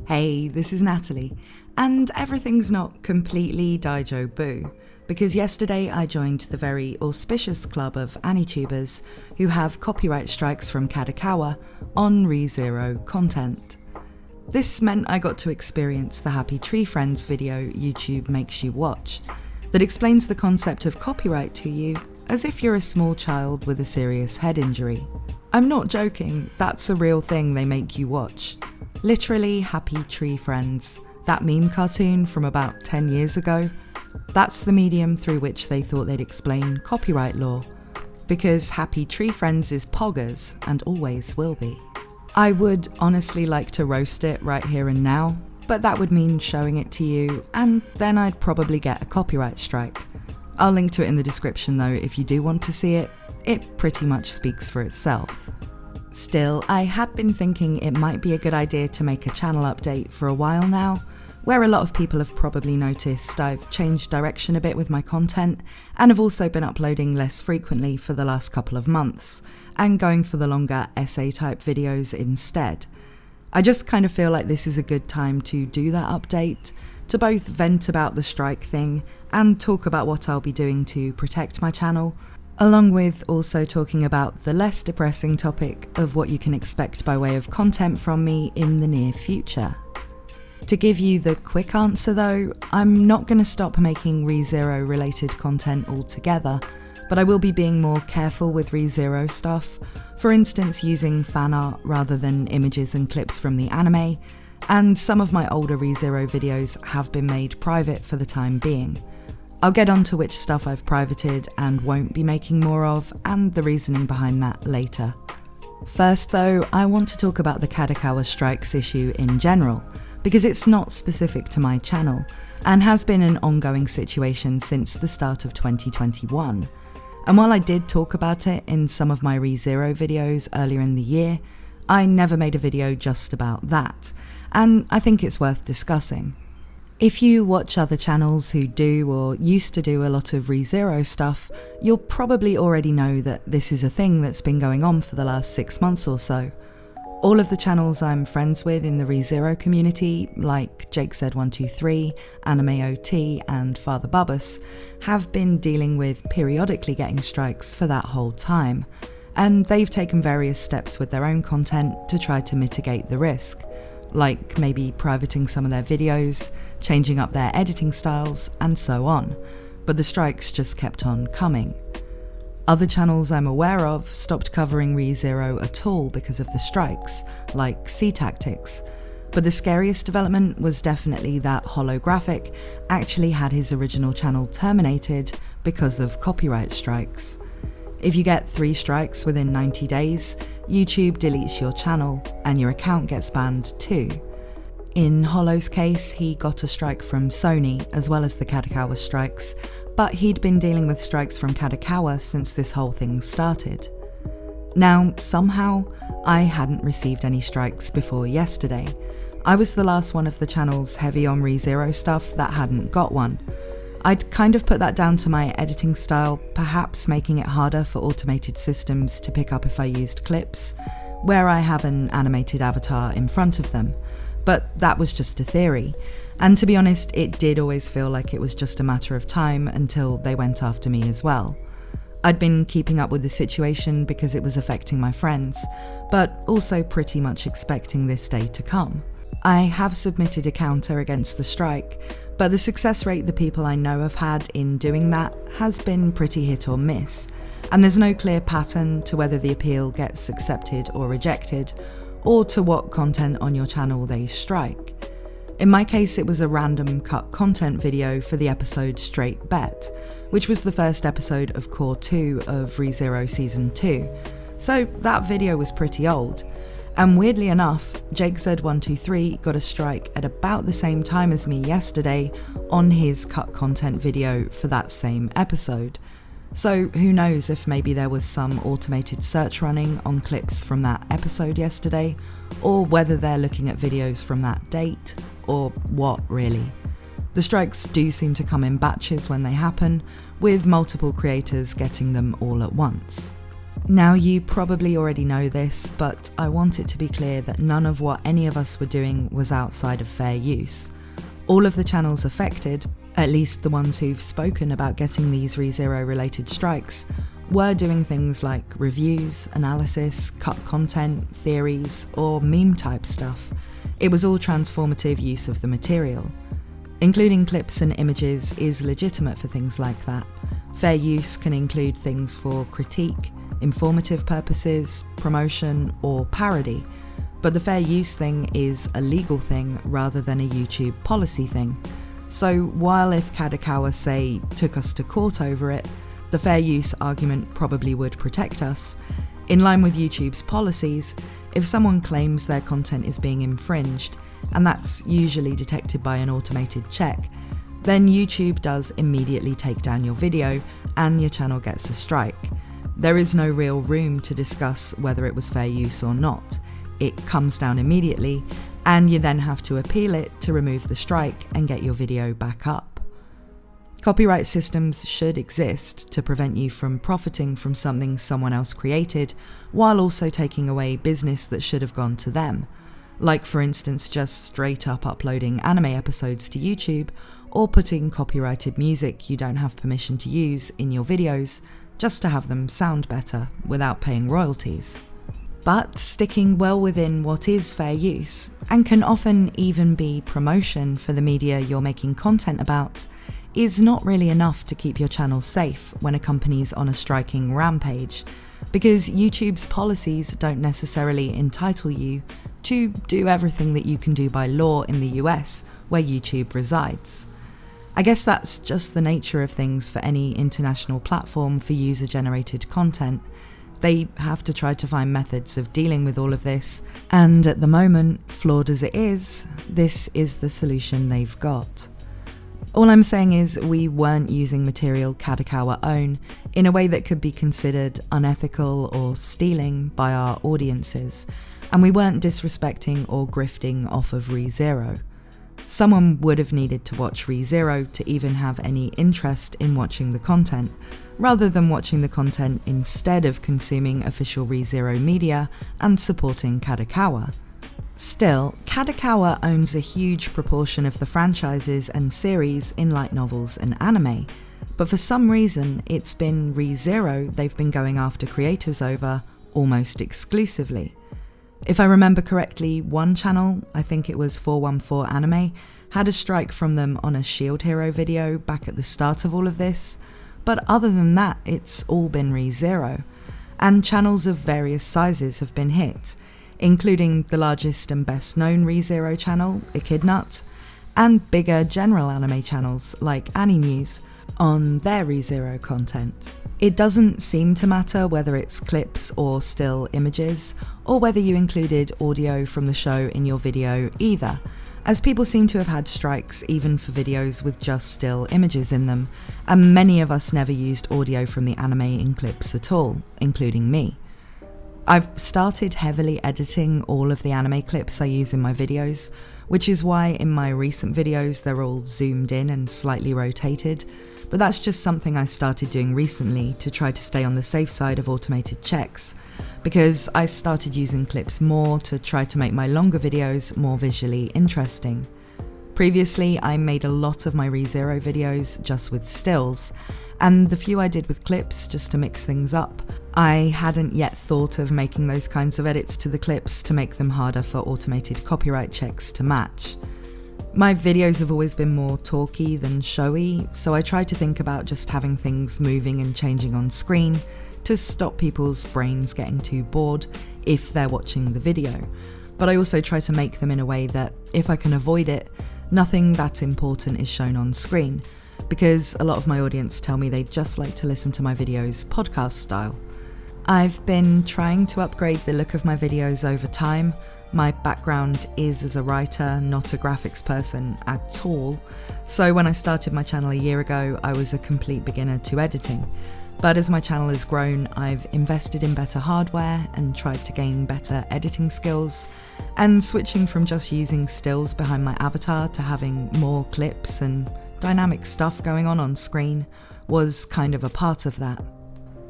Hey, this is Natalie, and everything's not completely Daijo Boo, because yesterday I joined the very auspicious club of anitubers who have copyright strikes from Kadokawa on ReZero content. This meant I got to experience the Happy Tree Friends video YouTube makes you watch, that explains the concept of copyright to you as if you're a small child with a serious head injury. I'm not joking, that's a real thing they make you watch. Literally Happy Tree Friends, that meme cartoon from about 10 years ago. That's the medium through which they thought they'd explain copyright law, because Happy Tree Friends is poggers and always will be. I would honestly like to roast it right here and now, but that would mean showing it to you, and then I'd probably get a copyright strike. I'll link to it in the description though if you do want to see it. It pretty much speaks for itself. Still, I had been thinking it might be a good idea to make a channel update for a while now, where a lot of people have probably noticed I've changed direction a bit with my content, and have also been uploading less frequently for the last couple of months, and going for the longer essay type videos instead. I just kind of feel like this is a good time to do that update, to both vent about the strike thing and talk about what I'll be doing to protect my channel, along with also talking about the less depressing topic of what you can expect by way of content from me in the near future. To give you the quick answer though, I'm not going to stop making ReZero related content altogether, but I will be being more careful with ReZero stuff, for instance using fan art rather than images and clips from the anime, and some of my older ReZero videos have been made private for the time being. I'll get on to which stuff I've privated and won't be making more of, and the reasoning behind that later. First though, I want to talk about the Kadokawa strikes issue in general, because it's not specific to my channel, and has been an ongoing situation since the start of 2021. And while I did talk about it in some of my ReZero videos earlier in the year, I never made a video just about that, and I think it's worth discussing. If you watch other channels who do or used to do a lot of ReZero stuff, you'll probably already know that this is a thing that's been going on for the last 6 months or so. All of the channels I'm friends with in the ReZero community, like JakeZ123, AnimeOT and Father Bubbus, have been dealing with periodically getting strikes for that whole time, and they've taken various steps with their own content to try to mitigate the risk, like maybe privating some of their videos, changing up their editing styles, and so on, but the strikes just kept on coming. Other channels I'm aware of stopped covering ReZero at all because of the strikes, like Sea Tactics, but the scariest development was definitely that Holographic actually had his original channel terminated because of copyright strikes. If you get 3 strikes within 90 days, YouTube deletes your channel and your account gets banned too. In Hollow's case, he got a strike from Sony as well as the Kadokawa strikes, but he'd been dealing with strikes from Kadokawa since this whole thing started. Now, somehow, I hadn't received any strikes before yesterday. I was the last one of the channels heavy on ReZero stuff that hadn't got one. I'd kind of put that down to my editing style, perhaps making it harder for automated systems to pick up if I used clips, where I have an animated avatar in front of them. But that was just a theory, and to be honest, it did always feel like it was just a matter of time until they went after me as well. I'd been keeping up with the situation because it was affecting my friends, but also pretty much expecting this day to come. I have submitted a counter against the strike, but the success rate the people I know have had in doing that has been pretty hit or miss, and there's no clear pattern to whether the appeal gets accepted or rejected, or to what content on your channel they strike. In my case, it was a random cut content video for the episode Straight Bet, which was the first episode of Core 2 of ReZero Season 2, so that video was pretty old. And weirdly enough, JakeZ123 got a strike at about the same time as me yesterday on his cut content video for that same episode. So who knows if maybe there was some automated search running on clips from that episode yesterday, or whether they're looking at videos from that date, or what really. The strikes do seem to come in batches when they happen, with multiple creators getting them all at once. Now, you probably already know this, but I want it to be clear that none of what any of us were doing was outside of fair use. All of the channels affected, at least the ones who've spoken about getting these ReZero related strikes, were doing things like reviews, analysis, cut content, theories, or meme type stuff. It was all transformative use of the material. Including clips and images is legitimate for things like that. Fair use can include things for critique, informative purposes, promotion, or parody. But the fair use thing is a legal thing rather than a YouTube policy thing. So while if Kadokawa, say, took us to court over it, the fair use argument probably would protect us. In line with YouTube's policies, if someone claims their content is being infringed, and that's usually detected by an automated check, then YouTube does immediately take down your video and your channel gets a strike. There is no real room to discuss whether it was fair use or not. It comes down immediately, and you then have to appeal it to remove the strike and get your video back up. Copyright systems should exist to prevent you from profiting from something someone else created, while also taking away business that should have gone to them. Like, for instance, just straight up uploading anime episodes to YouTube, or putting copyrighted music you don't have permission to use in your videos, just to have them sound better without paying royalties. But sticking well within what is fair use, and can often even be promotion for the media you're making content about, is not really enough to keep your channel safe when a company's on a striking rampage, because YouTube's policies don't necessarily entitle you to do everything that you can do by law in the US, where YouTube resides. I guess that's just the nature of things for any international platform for user-generated content. They have to try to find methods of dealing with all of this, and at the moment, flawed as it is, this is the solution they've got. All I'm saying is we weren't using material Kadokawa own in a way that could be considered unethical or stealing by our audiences, and we weren't disrespecting or grifting off of ReZero. Someone would have needed to watch ReZero to even have any interest in watching the content, rather than watching the content instead of consuming official ReZero media and supporting Kadokawa. Still, Kadokawa owns a huge proportion of the franchises and series in light novels and anime, but for some reason it's been ReZero they've been going after creators over almost exclusively. If I remember correctly, one channel, I think it was 414 Anime, had a strike from them on a Shield Hero video back at the start of all of this, but other than that it's all been ReZero, and channels of various sizes have been hit, including the largest and best known ReZero channel, Echidnut, and bigger general anime channels like AniNews on their ReZero content. It doesn't seem to matter whether it's clips or still images, or whether you included audio from the show in your video either, as people seem to have had strikes even for videos with just still images in them, and many of us never used audio from the anime in clips at all, including me. I've started heavily editing all of the anime clips I use in my videos, which is why in my recent videos they're all zoomed in and slightly rotated, but that's just something I started doing recently to try to stay on the safe side of automated checks, because I started using clips more to try to make my longer videos more visually interesting. Previously, I made a lot of my ReZero videos just with stills, and the few I did with clips just to mix things up, I hadn't yet thought of making those kinds of edits to the clips to make them harder for automated copyright checks to match. My videos have always been more talky than showy, so I try to think about just having things moving and changing on screen to stop people's brains getting too bored if they're watching the video. But I also try to make them in a way that, if I can avoid it, nothing that important is shown on screen, because a lot of my audience tell me they just like to listen to my videos podcast style. I've been trying to upgrade the look of my videos over time. My background is as a writer, not a graphics person at all, so when I started my channel a year ago, I was a complete beginner to editing. But as my channel has grown, I've invested in better hardware and tried to gain better editing skills, and switching from just using stills behind my avatar to having more clips and dynamic stuff going on screen was kind of a part of that.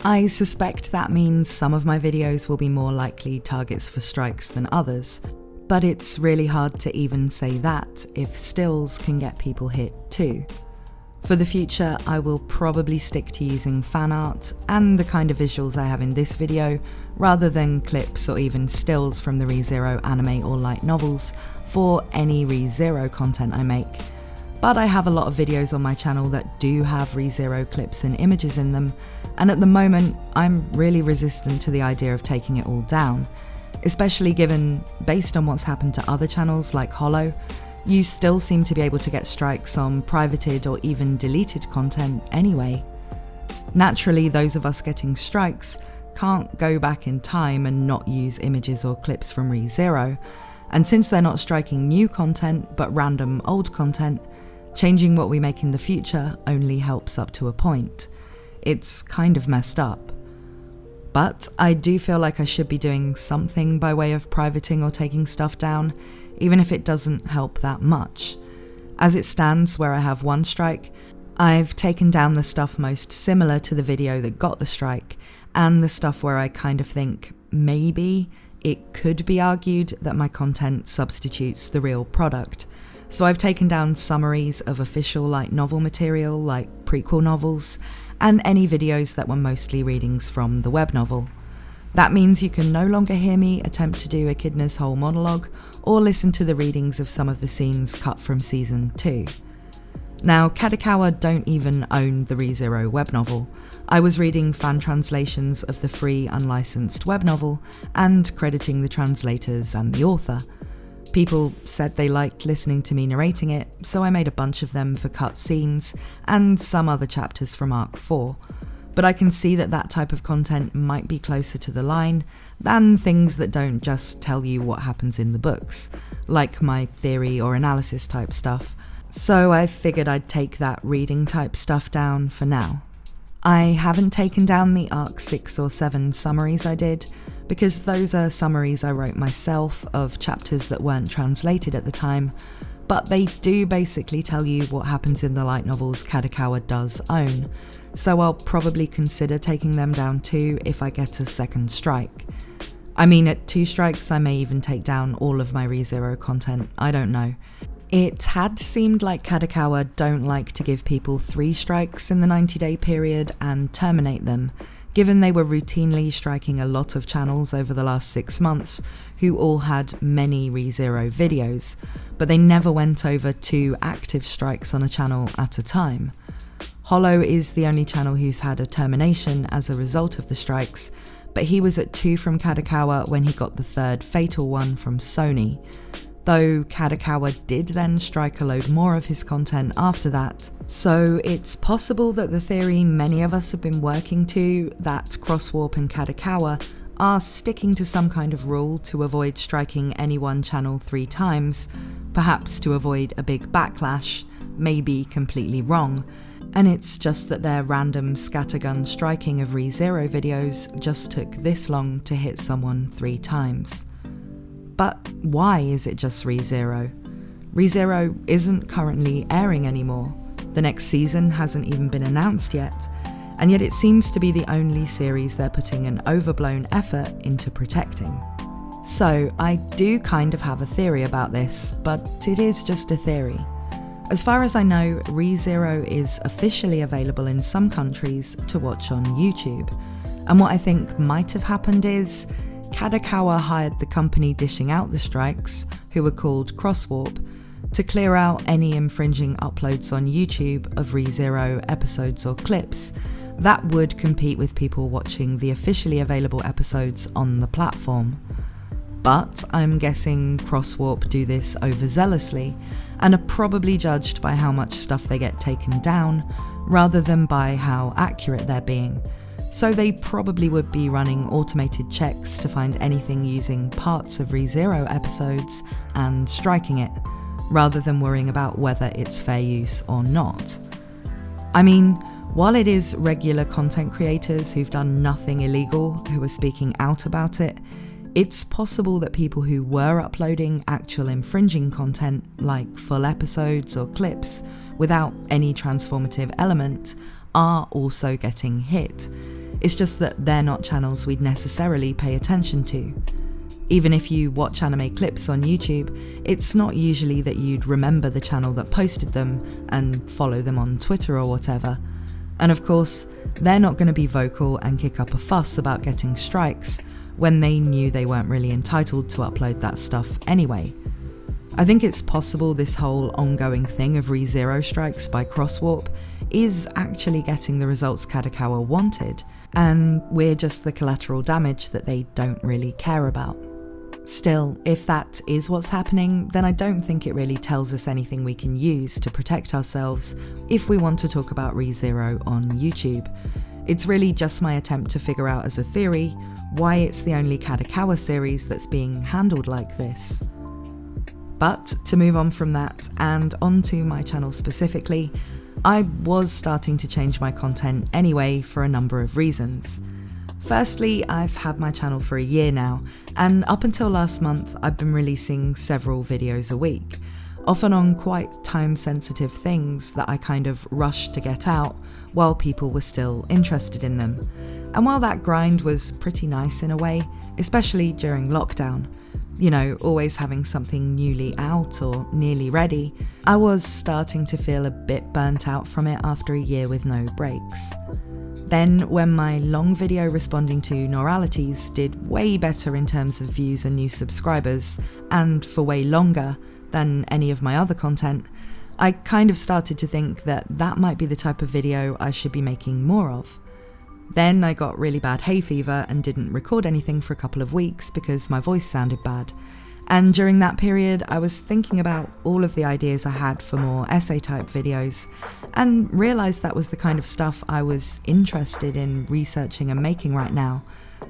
I suspect that means some of my videos will be more likely targets for strikes than others, but it's really hard to even say that if stills can get people hit too. For the future, I will probably stick to using fan art and the kind of visuals I have in this video, rather than clips or even stills from the ReZero anime or light novels for any ReZero content I make. But I have a lot of videos on my channel that do have ReZero clips and images in them, and at the moment I'm really resistant to the idea of taking it all down, especially given, based on what's happened to other channels like Hollow, you still seem to be able to get strikes on privated or even deleted content anyway. Naturally, those of us getting strikes can't go back in time and not use images or clips from ReZero, and since they're not striking new content but random old content, changing what we make in the future only helps up to a point. It's kind of messed up. But I do feel like I should be doing something by way of privating or taking stuff down, even if it doesn't help that much. As it stands, where I have one strike, I've taken down the stuff most similar to the video that got the strike, and the stuff where I kind of think maybe it could be argued that my content substitutes the real product. So I've taken down summaries of official light novel material like prequel novels, and any videos that were mostly readings from the web novel. That means you can no longer hear me attempt to do Echidna's whole monologue, or listen to the readings of some of the scenes cut from season 2. Now, Kadokawa don't even own the ReZero web novel. I was reading fan translations of the free unlicensed web novel, and crediting the translators and the author. People said they liked listening to me narrating it, so I made a bunch of them for cut scenes, and some other chapters from Arc 4. But I can see that that type of content might be closer to the line than things that don't just tell you what happens in the books, like my theory or analysis type stuff, so I figured I'd take that reading type stuff down for now. I haven't taken down the Arc 6 or 7 summaries I did, because those are summaries I wrote myself of chapters that weren't translated at the time, but they do basically tell you what happens in the light novels Kadokawa does own, so I'll probably consider taking them down too if I get a second strike. I mean, at 2 strikes I may even take down all of my ReZero content, I don't know. It had seemed like Kadokawa don't like to give people 3 strikes in the 90-day period and terminate them, given they were routinely striking a lot of channels over the last 6 months who all had many ReZero videos, but they never went over 2 active strikes on a channel at a time. Hollow is the only channel who's had a termination as a result of the strikes, but he was at 2 from Kadokawa when he got the 3rd fatal one from Sony, though Kadokawa did then strike a load more of his content after that. So it's possible that the theory many of us have been working to, that Crosswarp and Kadokawa are sticking to some kind of rule to avoid striking any one channel 3 times, perhaps to avoid a big backlash, may be completely wrong, and it's just that their random scattergun striking of ReZero videos just took this long to hit someone 3 times. But why is it just ReZero? ReZero isn't currently airing anymore. The next season hasn't even been announced yet, and yet it seems to be the only series they're putting an overblown effort into protecting. So I do kind of have a theory about this, but it is just a theory. As far as I know, ReZero is officially available in some countries to watch on YouTube, and what I think might have happened is Kadokawa hired the company dishing out the strikes, who were called Crosswarp, to clear out any infringing uploads on YouTube of ReZero episodes or clips that would compete with people watching the officially available episodes on the platform. But I'm guessing Crosswarp do this overzealously, and are probably judged by how much stuff they get taken down, rather than by how accurate they're being. So they probably would be running automated checks to find anything using parts of ReZero episodes and striking it, rather than worrying about whether it's fair use or not. I mean, while it is regular content creators who've done nothing illegal who are speaking out about it, it's possible that people who were uploading actual infringing content, like full episodes or clips, without any transformative element, are also getting hit. It's just that they're not channels we'd necessarily pay attention to. Even if you watch anime clips on YouTube, it's not usually that you'd remember the channel that posted them and follow them on Twitter or whatever. And of course, they're not going to be vocal and kick up a fuss about getting strikes when they knew they weren't really entitled to upload that stuff anyway. I think it's possible this whole ongoing thing of ReZero strikes by Crosswarp is actually getting the results Kadokawa wanted, and we're just the collateral damage that they don't really care about. Still, if that is what's happening, then I don't think it really tells us anything we can use to protect ourselves if we want to talk about ReZero on YouTube. It's really just my attempt to figure out as a theory why it's the only Kadokawa series that's being handled like this. But to move on from that and onto my channel specifically, I was starting to change my content anyway for a number of reasons. Firstly, I've had my channel for a year now, and up until last month I've been releasing several videos a week, often on quite time-sensitive things that I kind of rushed to get out while people were still interested in them. And while that grind was pretty nice in a way, especially during lockdown, you know, always having something newly out or nearly ready, I was starting to feel a bit burnt out from it after a year with no breaks. Then, when my long video responding to Neuralities did way better in terms of views and new subscribers, and for way longer than any of my other content, I kind of started to think that that might be the type of video I should be making more of. Then I got really bad hay fever and didn't record anything for a couple of weeks because my voice sounded bad. And during that period, I was thinking about all of the ideas I had for more essay-type videos, and realised that was the kind of stuff I was interested in researching and making right now,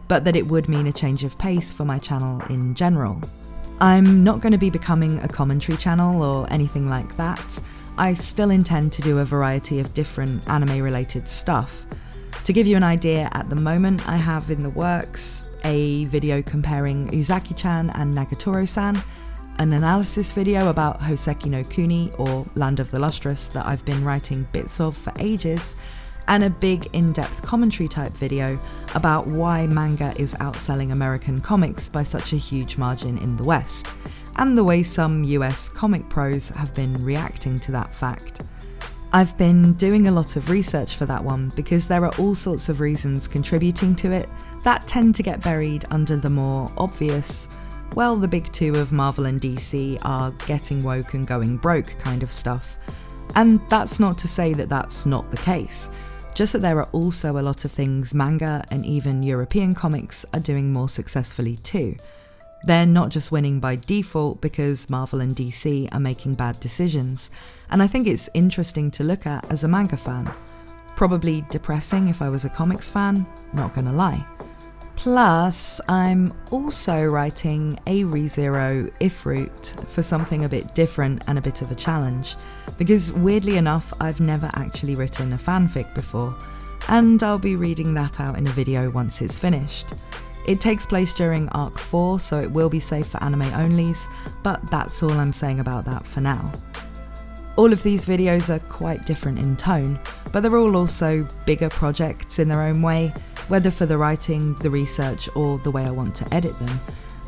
but that it would mean a change of pace for my channel in general. I'm not going to be becoming a commentary channel or anything like that. I still intend to do a variety of different anime-related stuff. To give you an idea, at the moment I have in the works a video comparing Uzaki-chan and Nagatoro-san, an analysis video about Hoseki no Kuni or Land of the Lustrous that I've been writing bits of for ages, and a big in-depth commentary type video about why manga is outselling American comics by such a huge margin in the West, and the way some US comic pros have been reacting to that fact. I've been doing a lot of research for that one because there are all sorts of reasons contributing to it that tend to get buried under the more obvious, well, the big two of Marvel and DC are getting woke and going broke kind of stuff. And that's not to say that that's not the case, just that there are also a lot of things manga and even European comics are doing more successfully too. They're not just winning by default because Marvel and DC are making bad decisions, and I think it's interesting to look at as a manga fan. Probably depressing if I was a comics fan, not gonna lie. Plus, I'm also writing a ReZero if route for something a bit different and a bit of a challenge, because weirdly enough I've never actually written a fanfic before, and I'll be reading that out in a video once it's finished. It takes place during Arc 4, so it will be safe for anime onlys, but that's all I'm saying about that for now. All of these videos are quite different in tone, but they're all also bigger projects in their own way, whether for the writing, the research, or the way I want to edit them.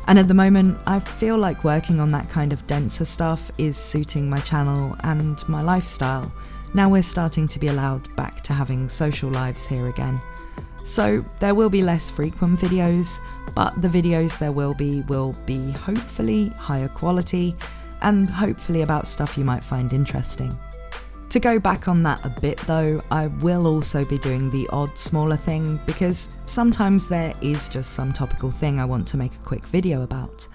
And at the moment, I feel like working on that kind of denser stuff is suiting my channel and my lifestyle. Now we're starting to be allowed back to having social lives here again. So there will be less frequent videos, but the videos there will be hopefully higher quality and hopefully about stuff you might find interesting. To go back on that a bit though, I will also be doing the odd smaller thing because sometimes there is just some topical thing I want to make a quick video about.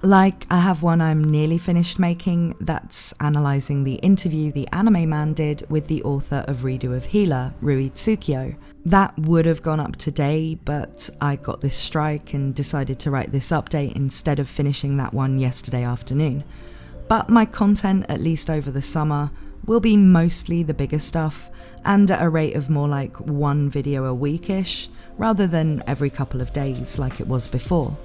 Like, I have one I'm nearly finished making that's analysing the interview the anime man did with the author of Redo of Healer, Rui Tsukio. That would have gone up today, but I got this strike and decided to write this update instead of finishing that one yesterday afternoon. But my content, at least over the summer, will be mostly the bigger stuff, and at a rate of more like one video a week-ish, rather than every couple of days like it was before.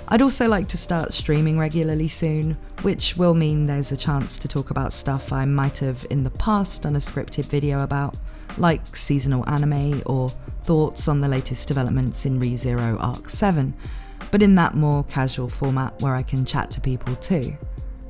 I'd also like to start streaming regularly soon, which will mean there's a chance to talk about stuff I might have in the past done a scripted video about, like seasonal anime or thoughts on the latest developments in ReZero Arc 7, but in that more casual format where I can chat to people too.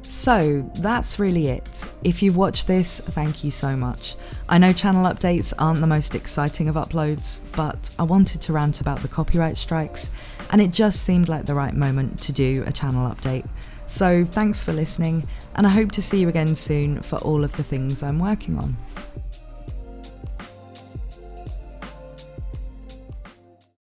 So that's really it. If you've watched this, thank you so much. I know channel updates aren't the most exciting of uploads, but I wanted to rant about the copyright strikes, and it just seemed like the right moment to do a channel update. So thanks for listening, and I hope to see you again soon for all of the things I'm working on.